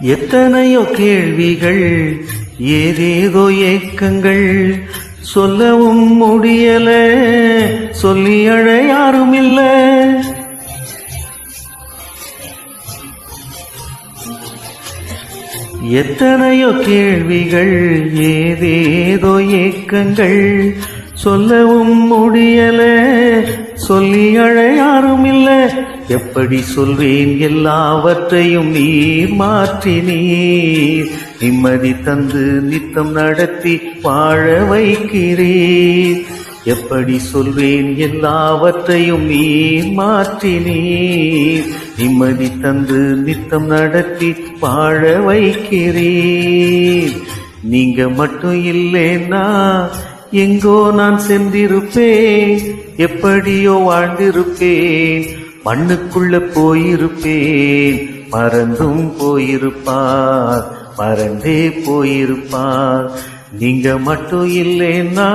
எத்தனையோ கேள்விகள், ஏதேதோ ஏக்கங்கள், சொல்லவும் முடியல, சொல்லி அழ யாரும் இல்ல. எத்தனையோ கேள்விகள், ஏதேதோ ஏக்கங்கள், சொல்லவும் முடியல, சொல்லி அழ யாரும் இல்ல. எப்படி சொல்வேன் எல்லாவற்றையும் நீர் மாற்றினீர், நிம்மதி தந்து நித்தம் நடத்தி வாழ வைக்கிறீர். எப்படி சொல்வேன் எல்லாவற்றையும் நீர் மாற்றினீர், நிம்மதி தந்து நித்தம் நடத்தி வாழ வைக்கிறீர். நீங்க மட்டும் இல்லைன்னா எங்கோ நான் சென்றிருப்பேன், எப்படியோ வாழ்ந்திருப்பேன், மண்ணுக்குள்ள போயிருப்பேன். மறந்தும் போயிருப்பார், மறந்தே போயிருப்பார். நீங்க மட்டும் இல்லைன்னா